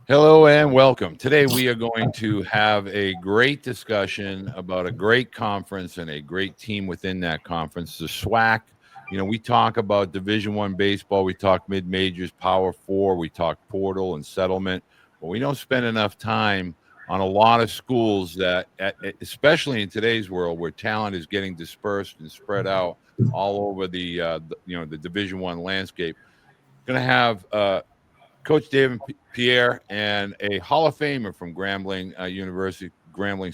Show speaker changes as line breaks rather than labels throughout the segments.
Hello and welcome. Today we are going to have a great discussion about a great conference and a great team within that conference, the SWAC. We talk about Division One baseball, we talk mid majors, Power Four, we talk portal and settlement, but we don't spend enough time on a lot of schools that, especially in today's world, where talent is getting dispersed and spread out all over the Division One landscape. Going to have Coach Davin, Pierre, and a Hall of Famer from Grambling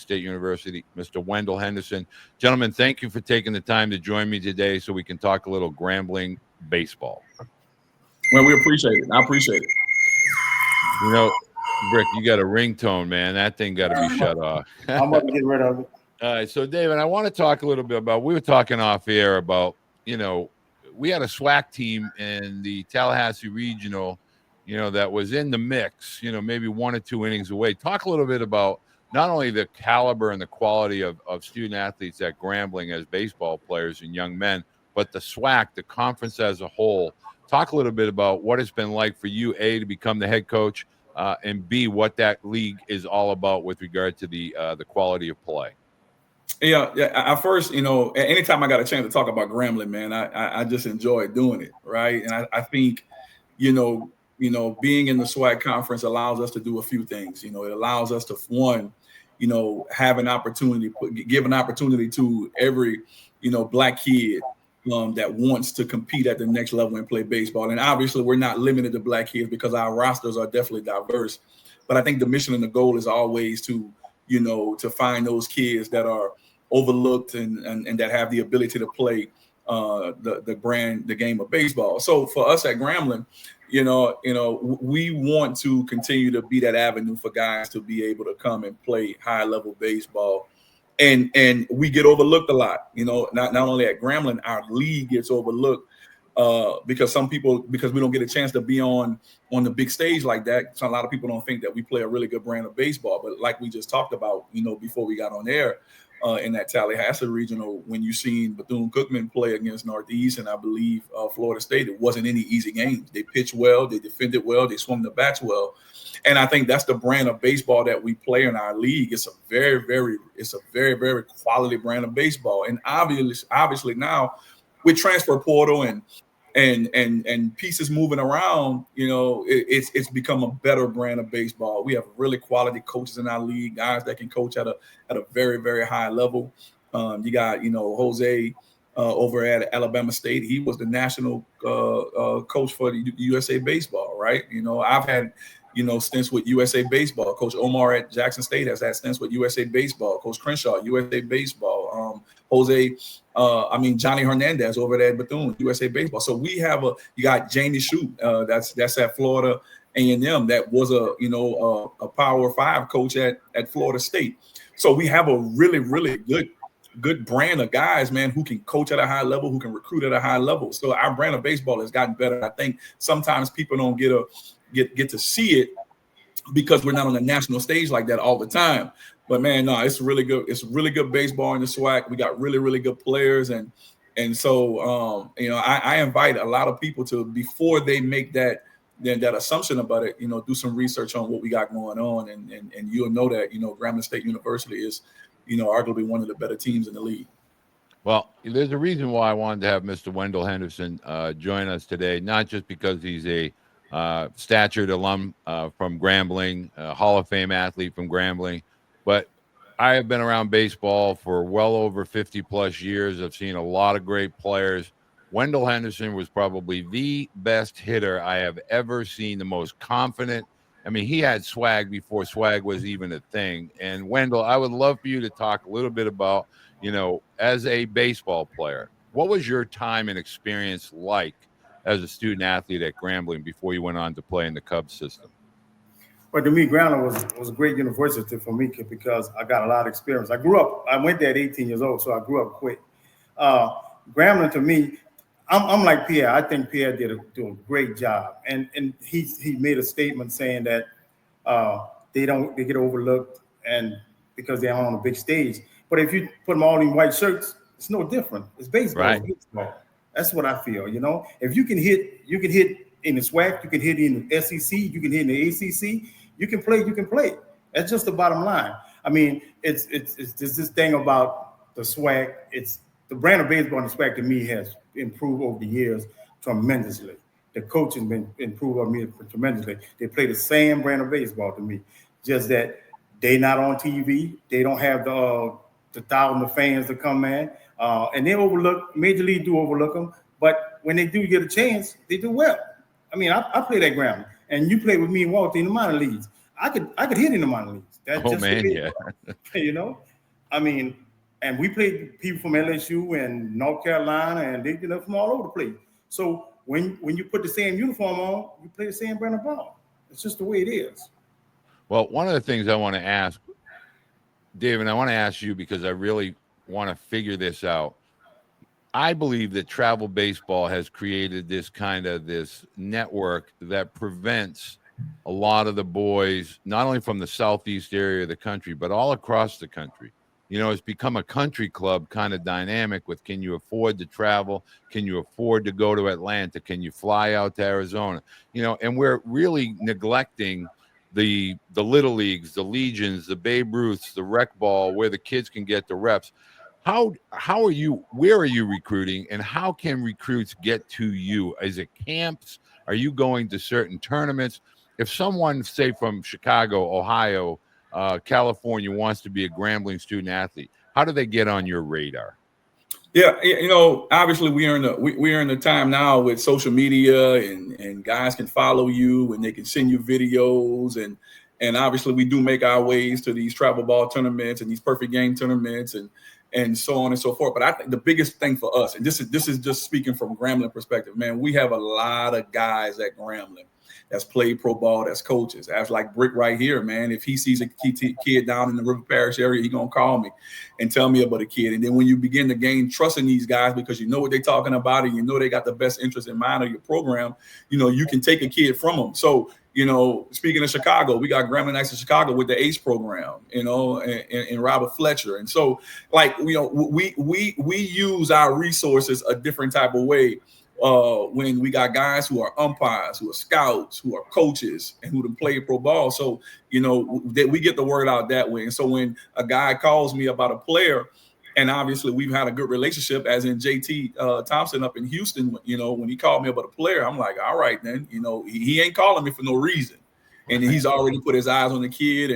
State University, Mr. Wendell Henderson. Gentlemen, thank you for taking the time to join me today so we can talk a little Grambling baseball.
Well, we appreciate it. I appreciate it.
You know, Rick, you got a ringtone, man. That thing got to be shut off.
I'm about to get rid of it.
All right, so David, I want to talk a little bit about. We were talking off air about, we had a SWAC team in the Tallahassee Regional, that was in the mix, maybe 1 or 2 innings away. Talk a little bit about not only the caliber and the quality of student athletes at Grambling as baseball players and young men, but the SWAC, the conference as a whole. Talk a little bit about what it's been like for you, A, to become the head coach, and B, what that league is all about with regard to the quality of play.
Yeah. At first, anytime I got a chance to talk about Grambling, man, I just enjoy doing it, right? And I think, being in the SWAC conference allows us to do a few things. It allows us to, one, have an opportunity, give an opportunity to every, black kid that wants to compete at the next level and play baseball. And obviously, we're not limited to black kids because our rosters are definitely diverse. But I think the mission and the goal is always to, to find those kids that are overlooked and that have the ability to play the game of baseball. So for us at Grambling, we want to continue to be that avenue for guys to be able to come and play high level baseball. And we get overlooked a lot, not only at Grambling, our league gets overlooked because we don't get a chance to be on the big stage like that. So a lot of people don't think that we play a really good brand of baseball. But like we just talked about, before we got on air, in that Tallahassee regional, when you seen Bethune-Cookman play against Northeast and I believe Florida State, it wasn't any easy games. They pitched well, they defended well, they swung the bats well. And I think that's the brand of baseball that we play in our league. It's a very, very quality brand of baseball. And obviously now with transfer portal and pieces moving around, it's become a better brand of baseball. We have really quality coaches in our league, guys that can coach at a very, very high level. You got, Jose over at Alabama State. He was the national coach for the USA Baseball, right? I've had, stints with USA Baseball. Coach Omar at Jackson State has had stints with USA Baseball. Coach Crenshaw, USA Baseball. Johnny Hernandez over there at Bethune, USA Baseball. So we have you got Jamie Shute, that's at Florida A&M. That was a Power 5 coach at Florida State. So we have a really, really good brand of guys, man, who can coach at a high level, who can recruit at a high level. So our brand of baseball has gotten better. I think sometimes people don't get to see it because we're not on the national stage like that all the time. But man, no, it's really good. It's really good baseball in the SWAC. We got really, really good players, and so I invite a lot of people to, before they make that assumption about it, do some research on what we got going on, and you'll know that Grambling State University is arguably one of the better teams in the league.
Well, there's a reason why I wanted to have Mr. Wendell Henderson join us today, not just because he's a statured alum from Grambling, Hall of Fame athlete from Grambling, but I have been around baseball for well over 50 plus years. I've seen a lot of great players. Wendell Henderson was probably the best hitter I have ever seen, the most confident. I mean, he had swag before swag was even a thing. And Wendell, I would love for you to talk a little bit about, as a baseball player, what was your time and experience like as a student athlete at Grambling before you went on to play in the Cubs system?
Well, to me, Grambling was a great university for me because I got a lot of experience. I went there at 18 years old, so I grew up quick. Grambling to me, I'm like Pierre. I think Pierre did a great job, and he made a statement saying that they get overlooked and because they're on a big stage. But if you put them all in white shirts, it's no different. It's baseball.
Right.
It's baseball. That's what I feel. If you can hit in the SWAC, you can hit in the SEC, you can hit in the ACC, you can play. That's just the bottom line. I mean, it's this thing about the SWAC. It's the brand of baseball in the SWAC to me has improved over the years tremendously. The coaching been improved on me tremendously. They play the same brand of baseball to me, just that they not on TV. They don't have the thousands of fans that come in, and they overlook. Major League do overlook them, but when they do get a chance, they do well. I mean, I play that ground, and you play with me and Walter in the minor leagues. I could hit in the minor leagues. That's just
yeah.
You know, I mean, and we played people from LSU and North Carolina, and they from all over the place. So when you put the same uniform on, you play the same brand of ball. It's just the way it is.
Well, one of the things I want to ask, Davin, I want to ask you because I really want to figure this out. I believe that travel baseball has created this network that prevents a lot of the boys, not only from the southeast area of the country, but all across the country. It's become a country club kind of dynamic with, can you afford to travel? Can you afford to go to Atlanta? Can you fly out to Arizona? And we're really neglecting the little leagues, the Legions, the Babe Ruths, the rec ball, where the kids can get the reps. Where are you recruiting, and how can recruits get to you? Is it camps? Are you going to certain tournaments? If someone, say from Chicago, Ohio, California, wants to be a Grambling student athlete, how do they get on your radar?
Yeah, obviously we're in the time now with social media, and guys can follow you and they can send you videos, and obviously we do make our ways to these travel ball tournaments and these perfect game tournaments and so on and so forth. But I think the biggest thing for us, and this is just speaking from Grambling perspective, man, we have a lot of guys at Grambling that's played pro ball, that's coaches. As like Brick right here, man, if he sees a kid down in the River Parish area, he's going to call me and tell me about a kid. And then when you begin to gain trust in these guys because you know what they're talking about and you know they got the best interest in mind of your program, you can take a kid from them. So, speaking of Chicago, we got Grambling Knights of Chicago with the ACE program, and Robert Fletcher. And so, we use our resources a different type of way. When we got guys who are umpires, who are scouts, who are coaches, and who play pro ball. So, that we get the word out that way. And so when a guy calls me about a player, and obviously we've had a good relationship, as in JT Thompson up in Houston, when he called me about a player, I'm like, all right, then, he ain't calling me for no reason. And he's already put his eyes on the kid.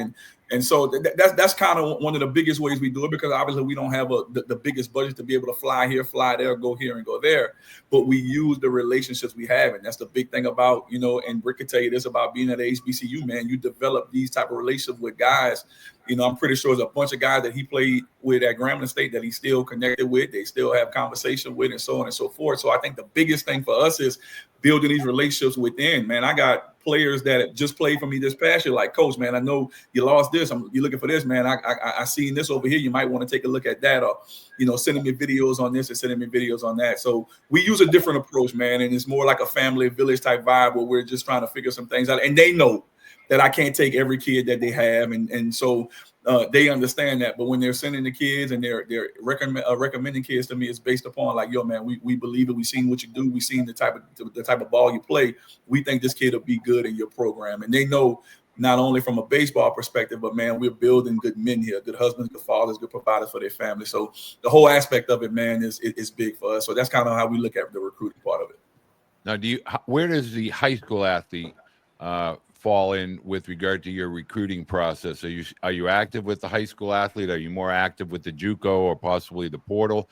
And so that's kind of one of the biggest ways we do it, because obviously we don't have the biggest budget to be able to fly here, fly there, go here and go there. But we use the relationships we have. And that's the big thing about, and Rick could tell you this about being at HBCU, man, you develop these type of relationships with guys. I'm pretty sure there's a bunch of guys that he played with at Grambling State that he's still connected with. They still have conversation with, and so on and so forth. So I think the biggest thing for us is building these relationships within. Man, I got players that just played for me this past year, like, Coach, man, I know you lost this. You're looking for this, man. I seen this over here. You might want to take a look at that, or, sending me videos on this and sending me videos on that. So we use a different approach, man. And it's more like a family village type vibe where we're just trying to figure some things out. And they know that I can't take every kid that they have. And so they understand that. But when they're sending the kids and they're recommending kids to me, it's based upon like, yo, man, we believe it. We seen what you do. We seen the type of ball you play. We think this kid will be good in your program. And they know not only from a baseball perspective, but man, we're building good men here, good husbands, good fathers, good providers for their family. So the whole aspect of it, man, is big for us. So that's kind of how we look at the recruiting part of it.
Now, where does the high school athlete fall in with regard to your recruiting process? Are you active with the high school athlete? Are you more active with the JUCO or possibly the portal?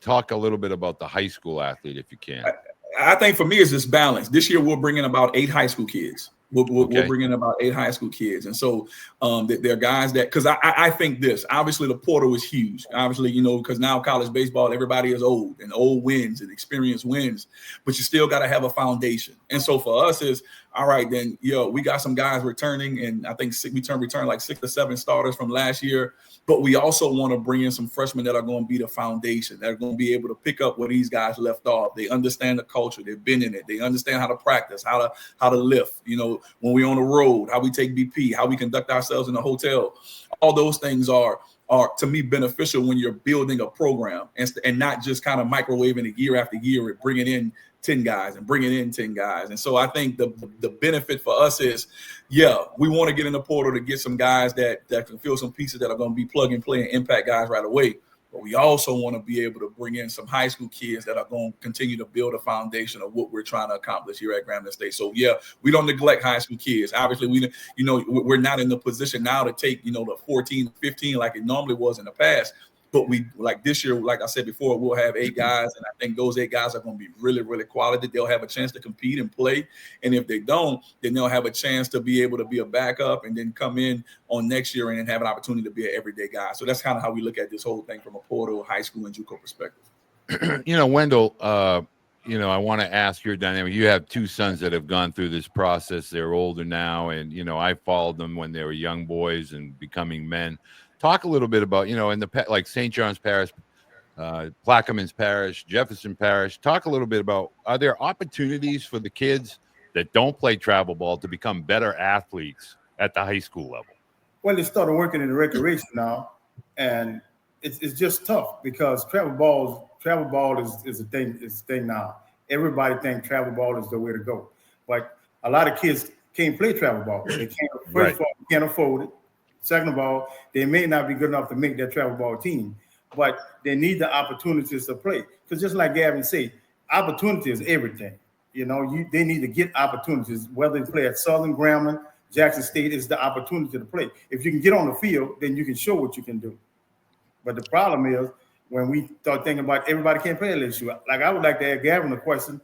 Talk a little bit about the high school athlete, if you can.
I think for me, it's this balance. This year, we're bringing about 8 high school kids. We're bringing about 8 high school kids. And so there are guys that, because I think this, obviously the portal is huge. Obviously, because now college baseball, everybody is old, and old wins and experience wins, but you still got to have a foundation. And so for us is, all right, then, we got some guys returning, and I think we returned like 6 or 7 starters from last year. But we also want to bring in some freshmen that are going to be the foundation, that are going to be able to pick up where these guys left off. They understand the culture. They've been in it. They understand how to practice, how to lift, when we're on the road, how we take BP, how we conduct ourselves in the hotel. All those things are are, to me, beneficial when you're building a program and not just kind of microwaving it year after year and bringing in 10 guys and bringing in 10 guys. And so I think the benefit for us is, we want to get in the portal to get some guys that can fill some pieces that are going to be plug and play and impact guys right away. But we also want to be able to bring in some high school kids that are going to continue to build a foundation of what we're trying to accomplish here at Grambling State. So we don't neglect high school kids. Obviously, we're not in the position now to take, the 14, 15 like it normally was in the past. But we, like this year, like I said before, we'll have 8 guys, and I think those 8 guys are going to be really, really quality. They'll have a chance to compete and play. And if they don't, then they'll have a chance to be able to be a backup and then come in on next year and then have an opportunity to be an everyday guy. So that's kind of how we look at this whole thing from a portal, high school, and JUCO perspective.
Wendell, I want to ask your dynamic. You have 2 sons that have gone through this process. They're older now, and, I followed them when they were young boys and becoming men. Talk a little bit about, in the like St. John's Parish, Plaquemines Parish, Jefferson Parish. Talk a little bit about, are there opportunities for the kids that don't play travel ball to become better athletes at the high school level?
Well, they started working in the recreation now, and it's just tough because travel ball is a thing now. Everybody thinks travel ball is the way to go, but a lot of kids can't play travel ball. They can't. First of all, they can't afford it. Second of all, they may not be good enough to make their travel ball team, but they need the opportunities to play. Because just like Davin said, opportunity is everything. They need to get opportunities, whether they play at Southern, Grambling, Jackson State, is the opportunity to play. If you can get on the field, then you can show what you can do. But the problem is when we start thinking about everybody can't play LSU. Like I would like to ask Gavin a question.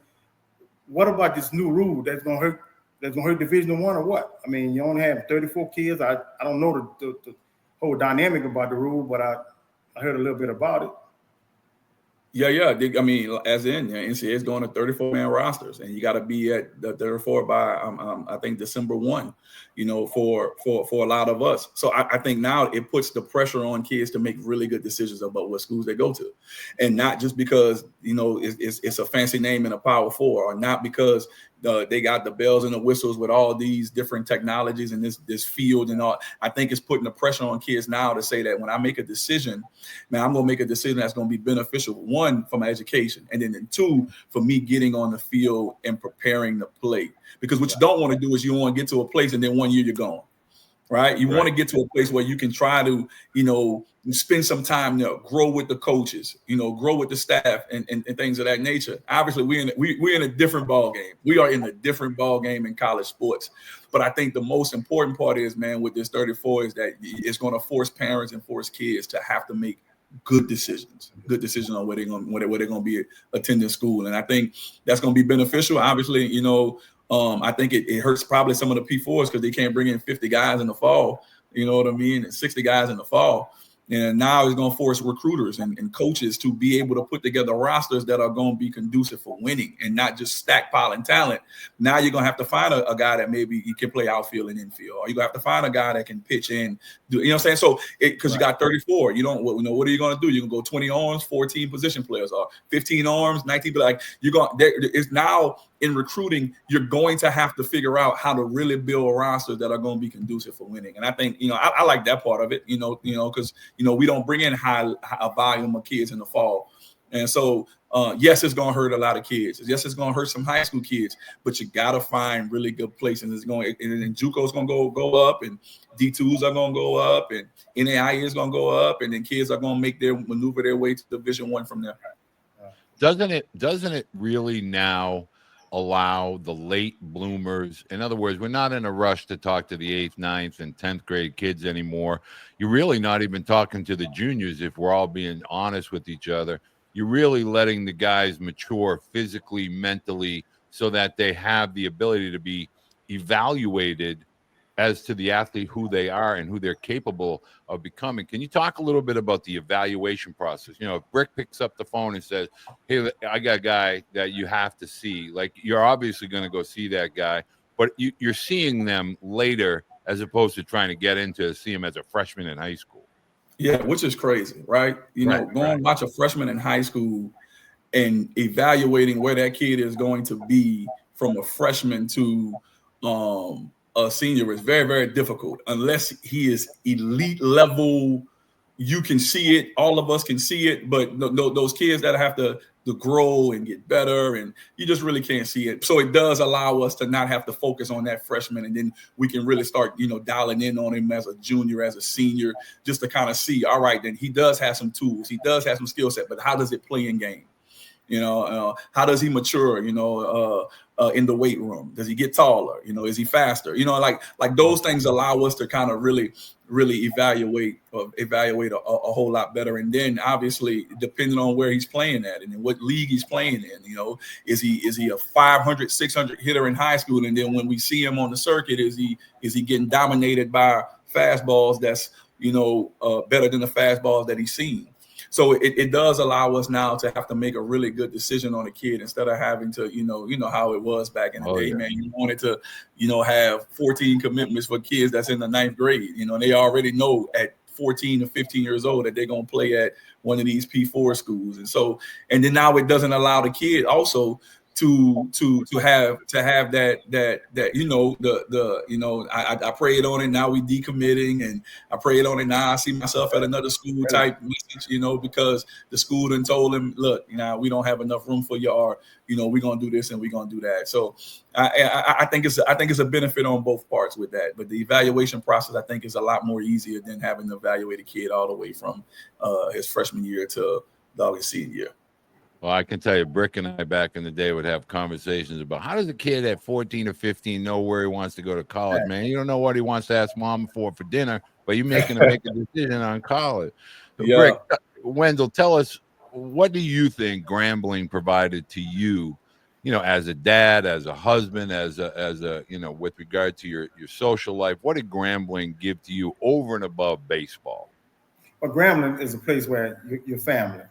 What about this new rule that's going to hurt? That's going to hurt Division I or what? I mean, you only have 34 kids. I don't know the whole dynamic about the rule, but I heard a little bit about it.
I mean, as in NCAA is going to 34-man rosters, and you got to be at the 34 by I think December 1. For a lot of us. So I think now it puts the pressure on kids to make really good decisions about what schools they go to, and not just because it's a fancy name in a Power 4, or not because they got the bells and the whistles with all these different technologies and this field and all. I think it's putting the pressure on kids now to say that when I make a decision, man, I'm going to make a decision that's going to be beneficial, 1, for my education, and then 2, for me getting on the field and preparing to play. Because what you don't want to do is you want to get to a place and then 1 year you're gone, right? You want to get to a place where you can try to, spend some time there, grow with the coaches, grow with the staff and things of that nature. Obviously, we're in a different ball game. We are in a different ball game in college sports. But I think the most important part is, man, with this 34 is that it's going to force parents and force kids to have to make good decisions on where they're going to be attending school. And I think that's going to be beneficial. Obviously, I think it hurts probably some of the P4s because they can't bring in 50 guys in the fall, you know what I mean, and 60 guys in the fall. And now it's going to force recruiters and coaches to be able to put together rosters that are going to be conducive for winning and not just stackpiling talent. Now you're going to have to find a guy that maybe he can play outfield and infield, or you're going to have to find a guy that can pitch in. You know what I'm saying? So because you got 34, you don't, what are you going to do? You can go 20 arms, 14 position players, or 15 arms, 19. But like it's now in recruiting, you're going to have to figure out how to really build rosters that are going to be conducive for winning. And I think, I like that part of it, because, we don't bring in a volume of kids in the fall. And so, yes, it's going to hurt a lot of kids. Yes, it's going to hurt some high school kids, but you got to find really good places. And JUCO is going to go up, and D2s are going to go up, and NAIA is going to go up, and then kids are going to maneuver their way to Division I from there.
Doesn't it really now allow the late bloomers? In other words, we're not in a rush to talk to the 8th, 9th, and 10th grade kids anymore. You're really not even talking to the juniors if we're all being honest with each other. You're really letting the guys mature physically, mentally, so that they have the ability to be evaluated as to the athlete, who they are and who they're capable of becoming. Can you talk a little bit about the evaluation process? If Brick picks up the phone and says, hey, I got a guy that you have to see, like, you're obviously going to go see that guy, but you're seeing them later as opposed to trying to get into see him as a freshman in high school.
Yeah, which is crazy, right? Going watch a freshman in high school and evaluating where that kid is going to be from a freshman to a senior is very, very difficult unless he is elite level, you can see it. All of us can see it, but those kids that have to grow and get better, and you just really can't see it. So it does allow us to not have to focus on that freshman, and then we can really start, dialing in on him as a junior, as a senior, just to kind of see, all right, then he does have some tools, he does have some skill set, but how does it play in game? How does he mature, in the weight room? Does he get taller? Is he faster? Like those things allow us to kind of really evaluate a whole lot better. And then obviously, depending on where he's playing at and in what league he's playing in, is he a 500, 600 hitter in high school? And then when we see him on the circuit, is he getting dominated by fastballs that's, better than the fastballs that he's seen? So it does allow us now to have to make a really good decision on a kid instead of having to, how it was back in the day, man. You wanted to, have 14 commitments for kids that's in the 9th grade, and they already know at 14 or 15 years old that they're going to play at one of these P4 schools. And then now it doesn't allow the kid also to have that I prayed on it, now we decommitting, and I prayed on it, now I see myself at another school type message, because the school done told him, look, we don't have enough room for you, or we're gonna do this and we're gonna do that. So I think it's a benefit on both parts with that. But the evaluation process, I think, is a lot more easier than having to evaluate a kid all the way from his freshman year to his senior year.
Well, I can tell you, Brick and I back in the day would have conversations about how does a kid at 14 or 15 know where he wants to go to college, man? You don't know what he wants to ask mom for dinner, but you're making him make a decision on college. Yeah. Brick, Wendell, tell us, what do you think Grambling provided to you, as a dad, as a husband, as a with regard to your social life? What did Grambling give to you over and above baseball?
Well, Grambling is a place where your family.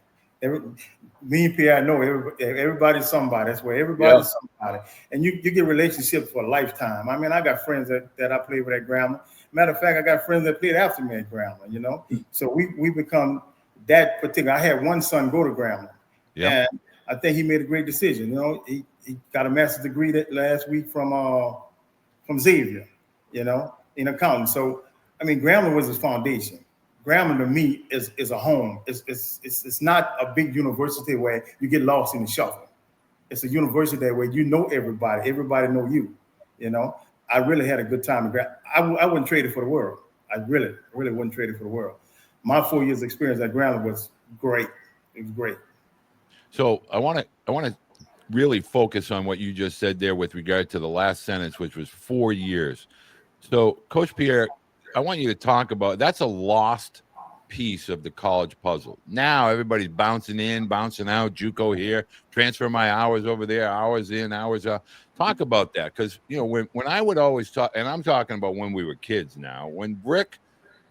Me and Pierre know everybody's somebody. That's where everybody's somebody. And you get relationships for a lifetime. I mean, I got friends that I played with at Grambling. Matter of fact, I got friends that played after me at Grambling, So we become that particular. I had one son go to Grambling. And I think he made a great decision. He got a master's degree last week from Xavier, in accounting. So, I mean, Grambling was his foundation. Grambling to me is a home. It's not a big university where you get lost in the shuffle. It's a university where you know everybody know you. I really had a good time. I wouldn't trade it for the world. I really wouldn't trade it for the world. My 4 years experience at Grambling was great. It was great.
So I want to really focus on what you just said there with regard to the last sentence, which was 4 years. So, Coach Pierre, I want you to talk about, that's a lost piece of the college puzzle. Now everybody's bouncing in, bouncing out, JUCO here, transfer my hours over there, hours in, hours out. Talk about that, because when I would always talk, and I'm talking about when we were kids now, when Brick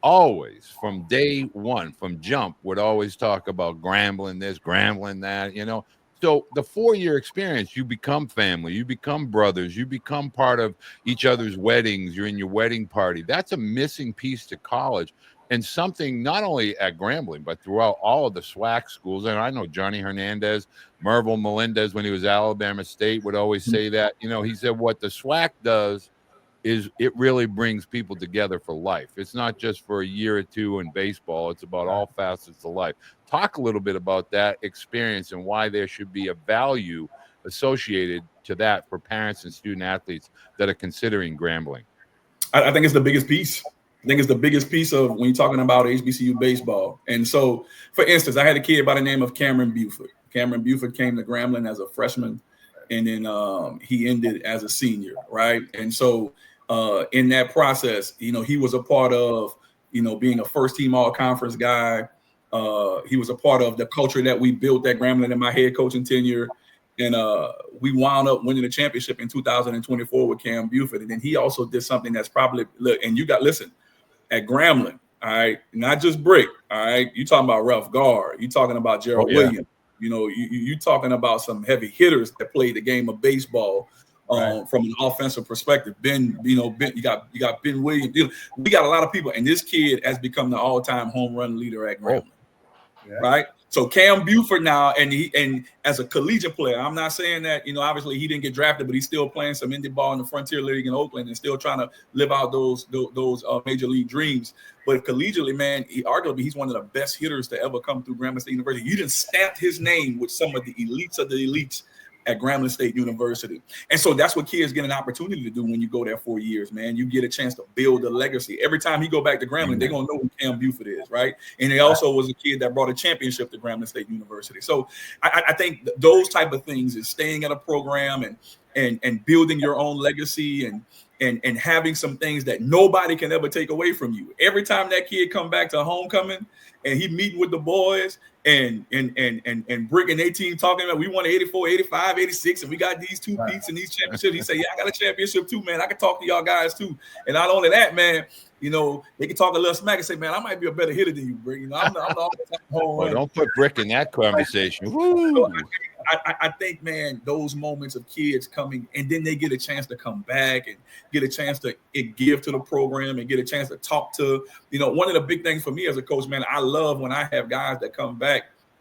always from day one, from jump, would always talk about Grambling this, Grambling that, So the 4-year experience, you become family, you become brothers, you become part of each other's weddings, you're in your wedding party. That's a missing piece to college, and something not only at Grambling, but throughout all of the SWAC schools. And I know Johnny Hernandez, Merville Melendez, when he was at Alabama State, would always say that. He said what the SWAC does is it really brings people together for life. It's not just for a year or two in baseball. It's about all facets of life. Talk a little bit about that experience and why there should be a value associated to that for parents and student athletes that are considering Grambling.
I think it's the biggest piece. I think it's the biggest piece of when you're talking about HBCU baseball. And so, for instance, I had a kid by the name of Cameron Buford. Cameron Buford came to Grambling as a freshman, and then he ended as a senior, right? And so in that process, he was a part of, being a first-team all-conference guy. He was a part of the culture that we built at Grambling in my head coaching tenure. And we wound up winning the championship in 2024 with Cam Buford. And then he also did something that's probably, listen, at Grambling, all right, not just Brick, all right, you talking about Ralph Gar, you talking about Gerald Williams, you talking about some heavy hitters that played the game of baseball from an offensive perspective. Ben, you got Ben Williams. We got a lot of people, and this kid has become the all-time home run leader at Grambling. right? So Cam Buford now, and as a collegiate player, I'm not saying that, obviously he didn't get drafted, but he's still playing some indie ball in the Frontier League in Oakland and still trying to live out those major league dreams. But collegiately, man, he's one of the best hitters to ever come through Grambling State University. You didn't stamp his name with some of the elites of the elites at Grambling State University. And so that's what kids get an opportunity to do when you go there 4 years, man. You get a chance to build a legacy. Every time he go back to Grambling, they're going to know who Cam Buford is, right? And he also was a kid that brought a championship to Grambling State University. So I think those type of things is staying at a program and building your own legacy and having some things that nobody can ever take away from you. Every time that kid come back to homecoming and he meeting with the boys and Brick and their team talking about, we won 84, 85, 86, and we got these 2 peats and these championships. He say, yeah, I got a championship too, man. I can talk to y'all guys too. And not only that, man, they can talk a little smack and say, man, I might be a better hitter than you, Brick. I'm the
well, don't put Brick in that conversation.
So I think, man, those moments of kids coming and then they get a chance to come back and get a chance to give to the program and get a chance to talk to, one of the big things for me as a coach, man, I love when I have guys that come back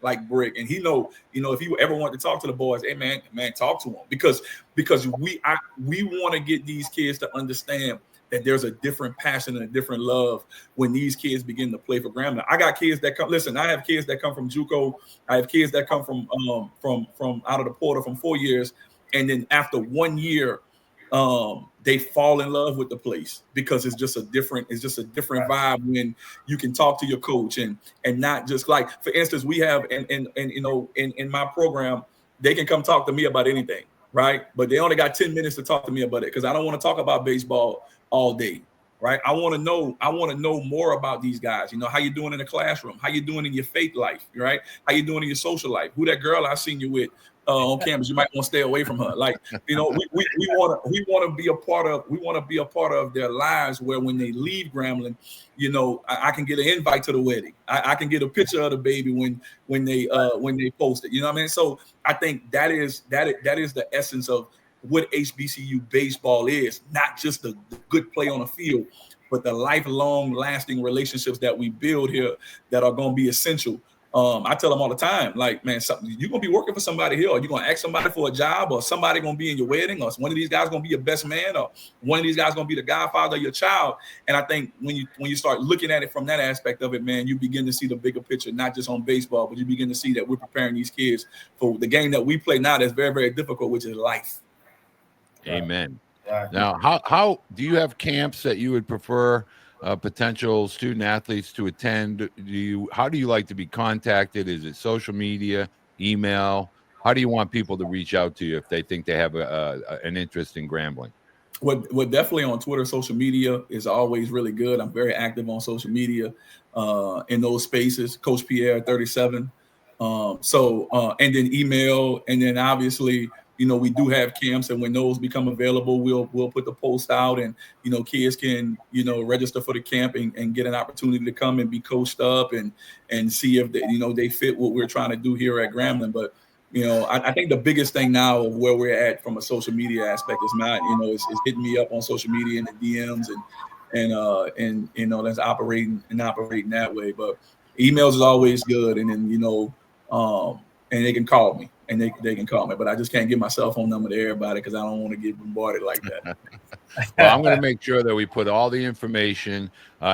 like Brick, and if you ever want to talk to the boys, hey man, talk to them because we want to get these kids to understand that there's a different passion and a different love when these kids begin to play for Grambling. I got kids that come. Listen, I have kids that come from JUCO. I have kids that come from out of the portal from 4 years, and then after 1 year, they fall in love with the place because it's just a different vibe when you can talk to your coach and not just like, for instance, we have in my program, they can come talk to me about anything, right? But they only got 10 minutes to talk to me about it because I don't want to talk about baseball all day, right? I want to know more about these guys. How you doing in the classroom? How you doing in your faith life, right? How you doing in your social life? Who that girl I seen you with on campus? You might want to stay away from her. Like, we want to be a part of their lives where when they leave Grambling, I can get an invite to the wedding. I can get a picture of the baby when they post it. You know what I mean? So I think that is the essence of what HBCU baseball is, not just the good play on the field, but the lifelong lasting relationships that we build here that are going to be essential. I tell them all the time, like, man, you're going to be working for somebody here, or you're going to ask somebody for a job, or somebody going to be in your wedding, or one of these guys going to be your best man, or one of these guys going to be the godfather of your child. And I think when you start looking at it from that aspect of it, man, you begin to see the bigger picture, not just on baseball, but you begin to see that we're preparing these kids for the game that we play now that's very, very difficult, which is life.
Amen. Now, how do you have camps that you would prefer potential student athletes to attend? How do you like to be contacted? Is it social media, email? How do you want people to reach out to you if they think they have an interest in Grambling?
Well, Definitely on Twitter. Social media is always really good. I'm very active on social media in those spaces. Coach Pierre 37. And then email, and then obviously, we do have camps, and when those become available, we'll put the post out, and kids can register for the camp and get an opportunity to come and be coached up and see if they fit what we're trying to do here at Grambling. But I think the biggest thing now of where we're at from a social media aspect is not is hitting me up on social media in the DMs and that's operating that way. But emails is always good, and then and they can call me. And they can call me, but I just can't give my cell phone number to everybody because I don't want to get bombarded like that.
Well, I'm going to make sure that we put all the information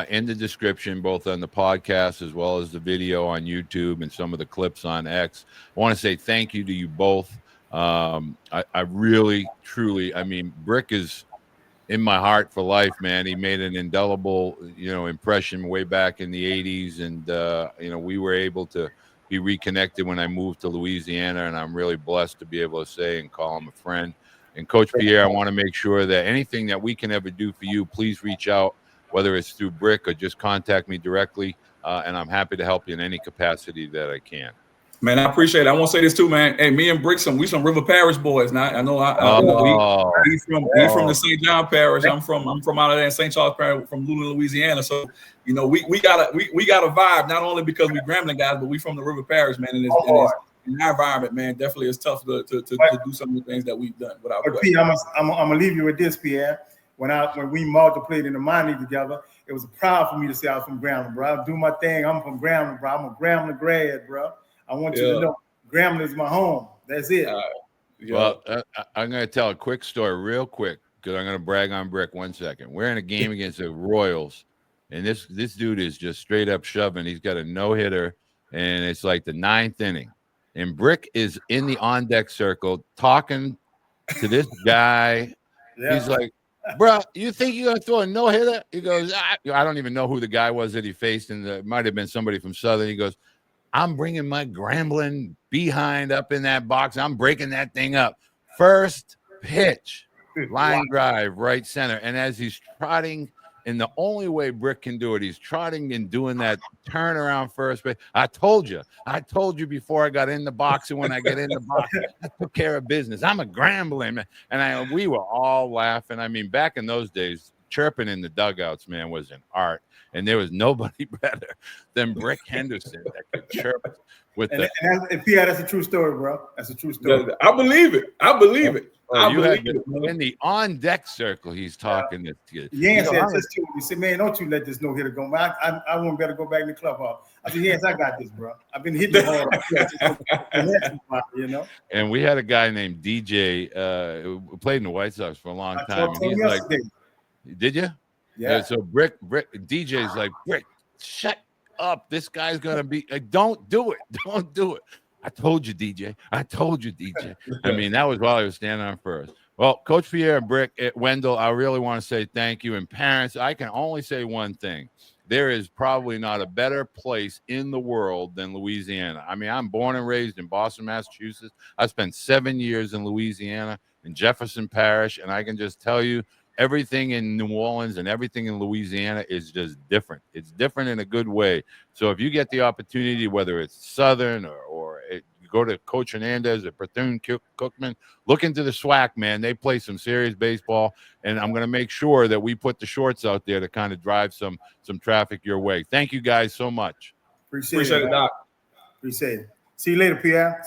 in the description, both on the podcast as well as the video on YouTube and some of the clips on X. I want to say thank you to you both. I really, truly, Brick is in my heart for life, man. He made an indelible, impression way back in the 80s. And, we were able to be reconnected when I moved to Louisiana, and I'm really blessed to be able to say and call him a friend. And Coach Pierre, I want to make sure that anything that we can ever do for you, please reach out, whether it's through Brick or just contact me directly, and I'm happy to help you in any capacity that I can. Man,
I appreciate it. I want to say this too, man. Hey, me and Brick, we some River Parish boys. Now I know he's from the St. John Parish. I'm from out of there in St. Charles Parish, from Luling, Louisiana. So we got a vibe, not only because we Grambling guys, but we from the River Parish, man. And it's in our environment, man, definitely it's tough to do some of the things that we've done without question.
I'm gonna leave you with this, Pierre. when we multiplied in the minor league together, it was proud for me to say I was from Grambling, bro. I do my thing. I'm from Grambling, bro. I'm a Grambling grad, bro. I want you to know Grambling is my home. That's it.
Well, I'm going to tell a quick story real quick because I'm going to brag on Brick 1 second. We're in a game against the Royals, and this dude is just straight up shoving. He's got a no-hitter, and it's like the 9th inning. And Brick is in the on-deck circle talking to this guy. He's like, bro, you think you're going to throw a no-hitter? He goes, I don't even know who the guy was that he faced, and it might have been somebody from Southern. He goes, I'm bringing my Grambling behind up in that box. I'm breaking that thing up. First pitch, line drive, right center. And as he's trotting, and the only way Brick can do it, he's trotting and doing that turn around first base. I told you before I got in the box, and when I get in the box, I took care of business. I'm a Grambling, man. And we were all laughing. I mean, back in those days, chirping in the dugouts, man, was an art. And there was nobody better than Brick Henderson that could chirp with
Pierre, that's a true story, bro. That's a true story.
I believe it.
In the on-deck circle, he's talking this kid.
Yes, he said, man, don't you let this no-hitter go. Man, I won't better go back in the clubhouse. I said, yes, I got this, bro. I've been hitting hard.
And we had a guy named DJ who played in the White Sox for a long time. And he's like, did you?
Yeah.
So Brick, DJ's like, Brick, shut up. This guy's going to be, don't do it. Don't do it. I told you, DJ. I mean, that was while I was standing on first. Well, Coach Pierre and Brick at Wendell, I really want to say thank you. And parents, I can only say one thing. There is probably not a better place in the world than Louisiana. I mean, I'm born and raised in Boston, Massachusetts. I spent 7 years in Louisiana, in Jefferson Parish, and I can just tell you, everything in New Orleans and everything in Louisiana is just different. It's different in a good way. So if you get the opportunity, whether it's Southern or you go to Coach Hernandez or Bethune-Cookman, look into the SWAC, man. They play some serious baseball, and I'm going to make sure that we put the shorts out there to kind of drive some traffic your way. Thank you guys so much.
Appreciate it, Doc. Appreciate it. See you later, Pierre.